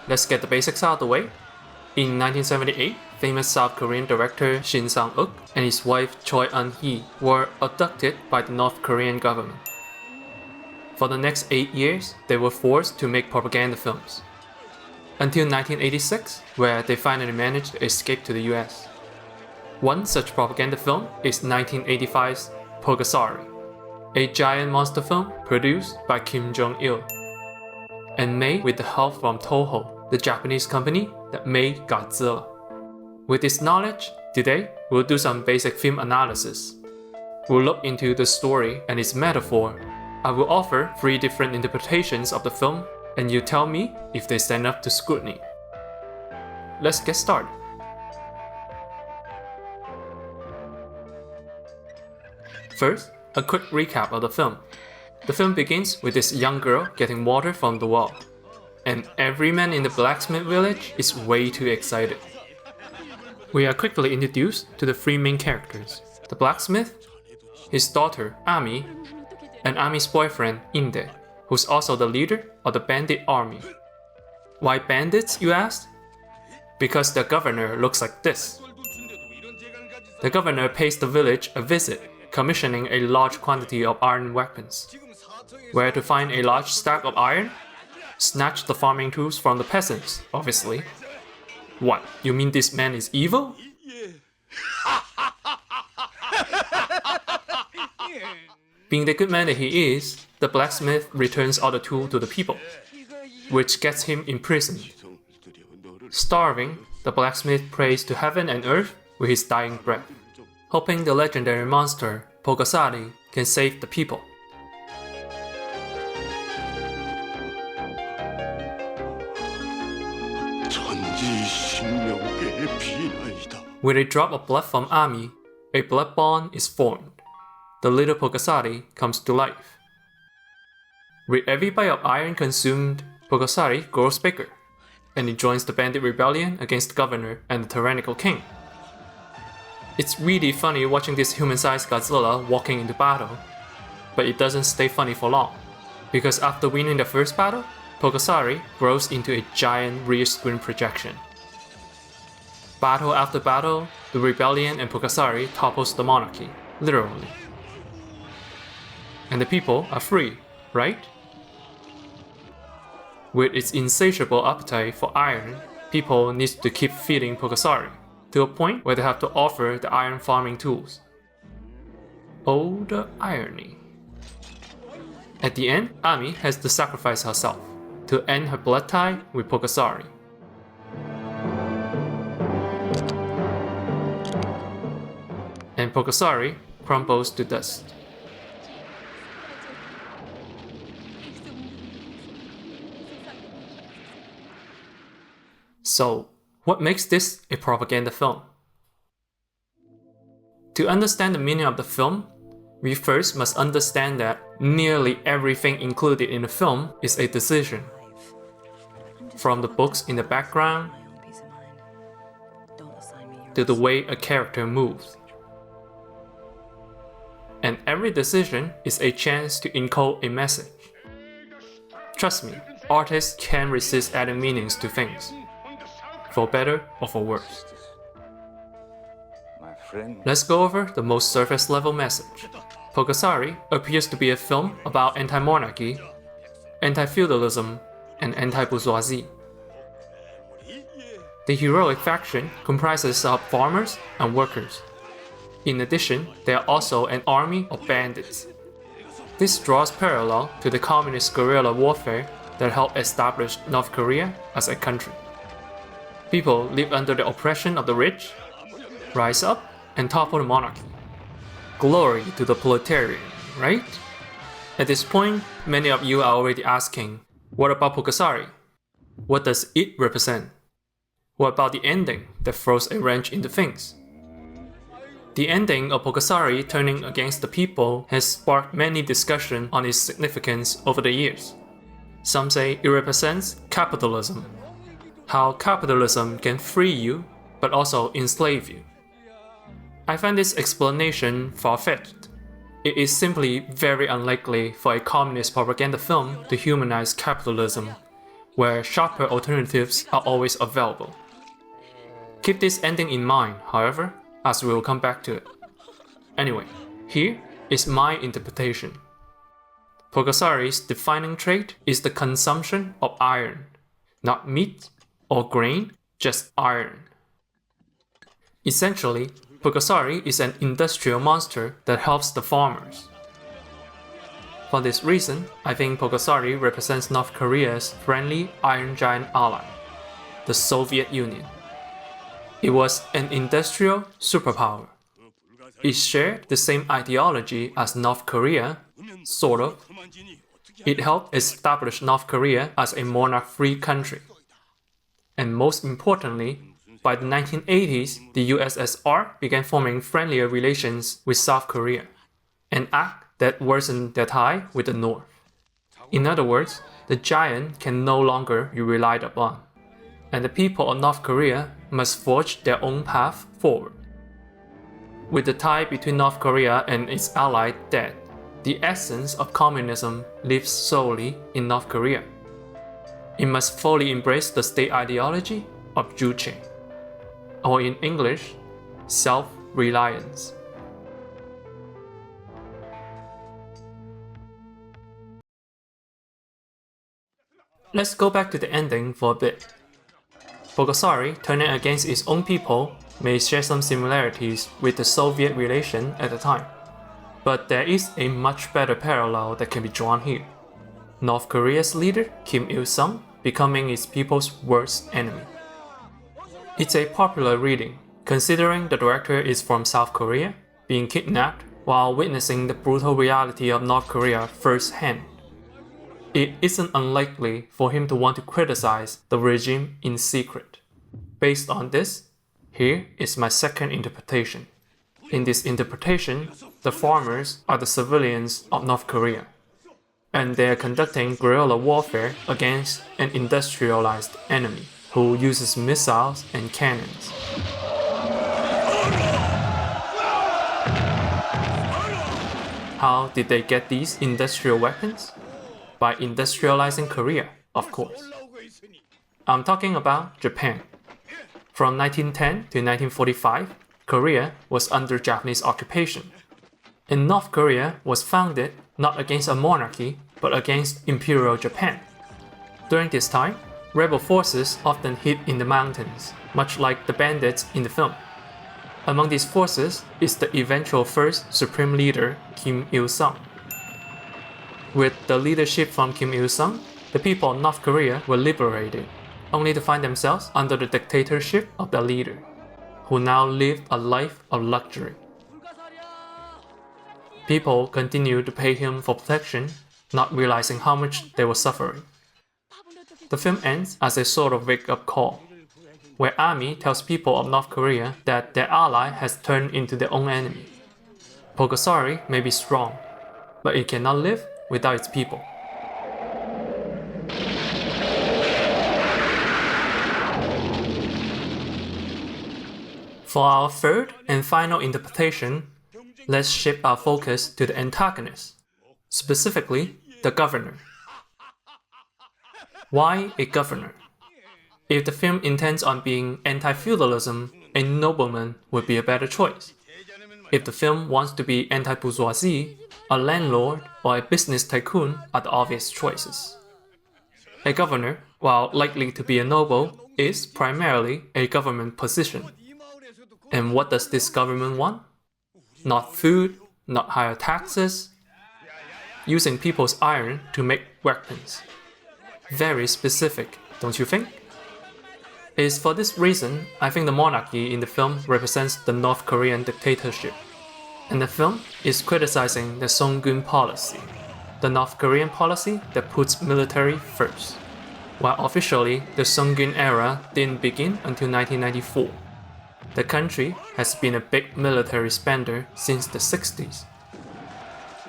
Let's get the basics out of the way. In 1978, famous South Korean director Shin Sang-uk and his wife Choi Eun-hee were abducted by the North Korean government. For the next 8 years, they were forced to make propaganda films. Until 1986, where they finally managed to escape to the US. One such propaganda film is 1985's Pulgasari, a giant monster film produced by Kim Jong-il and made with the help from Toho, the Japanese company that made Godzilla. With this knowledge, today we'll do some basic film analysis. We'll look into the story and its metaphor. I will offer 3 different interpretations of the film, and you tell me if they stand up to scrutiny. Let's get started. First, a quick recap of the film. The film begins with this young girl getting water from the well, and every man in the blacksmith village is way too excited. We are quickly introduced to the 3 main characters: the blacksmith, his daughter Ami, and Ami's boyfriend Inde, who's also the leader of the bandit army. Why bandits, you asked? Because the governor looks like this. The governor pays the village a visit, commissioning a large quantity of iron weapons. Where to find a large stack of iron? Snatch the farming tools from the peasants, obviously. What, you mean this man is evil? Being the good man that he is, the blacksmith returns all the tools to the people, which gets him imprisoned. Starving, the blacksmith prays to heaven and earth with his dying breath, hoping the legendary monster, Pulgasari, can save the people. With a drop of blood from Ami, a blood bond is formed. The little Pulgasari comes to life. With every bite of iron consumed, Pulgasari grows bigger, and he joins the bandit rebellion against the governor and the tyrannical king. It's really funny watching this human-sized Godzilla walking into battle, but it doesn't stay funny for long, because after winning the first battle, Pulgasari grows into a giant rear screen projection. Battle after battle, the rebellion and Pulgasari topples the monarchy, literally. And the people are free, right? With its insatiable appetite for iron, people need to keep feeding Pulgasari, to a point where they have to offer the iron farming tools. Oh, the irony. At the end, Ami has to sacrifice herself to end her blood tie with Pulgasari. And Pulgasari crumbles to dust. So, what makes this a propaganda film? To understand the meaning of the film, we first must understand that nearly everything included in the film is a decision. From the books in the background, to the way a character moves. And every decision is a chance to encode a message. Trust me, artists can't resist adding meanings to things, for better or for worse. Let's go over the most surface level message. Pulgasari appears to be a film about anti-monarchy, anti-feudalism, and anti-bourgeoisie. The heroic faction comprises of farmers and workers. In addition, they are also an army of bandits. This draws parallel to the communist guerrilla warfare that helped establish North Korea as a country. People live under the oppression of the rich, rise up, and topple the monarchy. Glory to the proletariat, right? At this point, many of you are already asking, what about Pulgasari? What does it represent? What about the ending that throws a wrench into things? The ending of Pulgasari turning against the people has sparked many discussions on its significance over the years. Some say it represents capitalism, how capitalism can free you but also enslave you. I find this explanation far-fetched. It is simply very unlikely for a communist propaganda film to humanize capitalism, where sharper alternatives are always available. Keep this ending in mind, however, as we will come back to it. Anyway, here is my interpretation. Pulgasari's defining trait is the consumption of iron, not meat or grain, just iron. Essentially, Pulgasari is an industrial monster that helps the farmers. For this reason, I think Pulgasari represents North Korea's friendly iron giant ally, the Soviet Union. It was an industrial superpower. It shared the same ideology as North Korea, sort of. It helped establish North Korea as a monarch-free country. And most importantly, by the 1980s, the USSR began forming friendlier relations with South Korea, an act that worsened their tie with the North. In other words, the giant can no longer be relied upon, and the people of North Korea must forge their own path forward. With the tie between North Korea and its ally dead, the essence of communism lives solely in North Korea. It must fully embrace the state ideology of Juche, or in English, self-reliance. Let's go back to the ending for a bit. Pulgasari turning against its own people may share some similarities with the Soviet relation at the time, but there is a much better parallel that can be drawn here. North Korea's leader, Kim Il-sung, becoming its people's worst enemy. It's a popular reading, considering the director is from South Korea, being kidnapped while witnessing the brutal reality of North Korea firsthand. It isn't unlikely for him to want to criticize the regime in secret. Based on this, here is my second interpretation. In this interpretation, the farmers are the civilians of North Korea, and they are conducting guerrilla warfare against an industrialized enemy who uses missiles and cannons. How did they get these industrial weapons? By industrializing Korea, of course. I'm talking about Japan. From 1910 to 1945, Korea was under Japanese occupation. And North Korea was founded not against a monarchy, but against Imperial Japan. During this time, rebel forces often hid in the mountains, much like the bandits in the film. Among these forces is the eventual first supreme leader, Kim Il-sung. With the leadership from Kim Il-sung, the people of North Korea were liberated, only to find themselves under the dictatorship of their leader, who now lived a life of luxury. People continued to pay him for protection, not realizing how much they were suffering. The film ends as a sort of wake-up call, where Army tells people of North Korea that their ally has turned into their own enemy. Pulgasari may be strong, but it cannot live without its people. For our third and final interpretation, let's shift our focus to the antagonist, specifically the governor. Why a governor? If the film intends on being anti-feudalism, a nobleman would be a better choice. If the film wants to be anti-bourgeoisie, a landlord or a business tycoon are the obvious choices. A governor, while likely to be a noble, is primarily a government position. And what does this government want? Not food, not higher taxes, using people's iron to make weapons. Very specific, don't you think? It is for this reason I think the monarchy in the film represents the North Korean dictatorship. And the film is criticizing the Songun policy, the North Korean policy that puts military first. While officially the Songun era didn't begin until 1994. The country has been a big military spender since the 60s.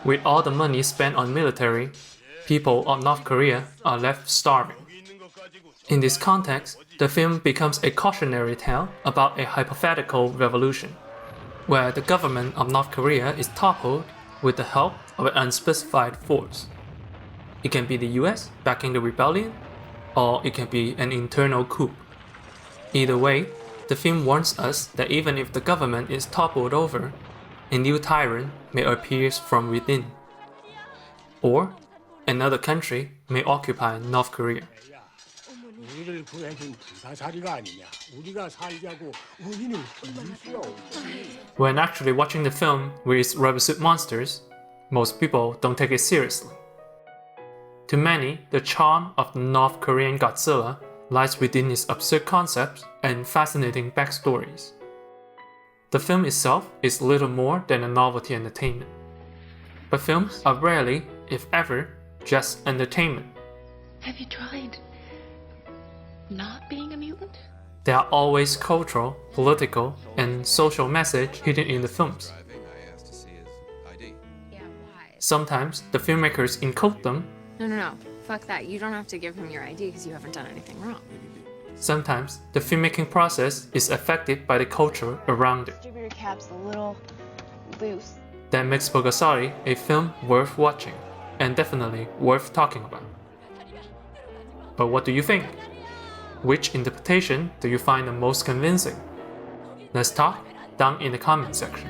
With all the money spent on military, people of North Korea are left starving. In this context, the film becomes a cautionary tale about a hypothetical revolution, where the government of North Korea is toppled with the help of an unspecified force. It can be the US backing the rebellion, or it can be an internal coup. Either way, the film warns us that even if the government is toppled over, a new tyrant may appear from within. Or another country may occupy North Korea. 우리를 구해준 네가 자리가 아니냐. 우리가 살자고 우리는 필요 없지. When actually watching the film with its rubber suit monsters, most people don't take it seriously. To many, the charm of the North Korean Godzilla lies within its absurd concepts and fascinating backstories. The film itself is little more than a novelty entertainment. But films are rarely, if ever, just entertainment. Have you tried not being a mutant? There are always cultural, political, and social message hidden in the films. Sometimes the filmmakers encode them. No. Fuck that. You don't have to give him your ID because you haven't done anything wrong. Sometimes the filmmaking process is affected by the culture around it. Distributor cap's a little loose. That makes Pulgasari a film worth watching, and definitely worth talking about. But what do you think? Which interpretation do you find the most convincing? Let's talk down in the comment section.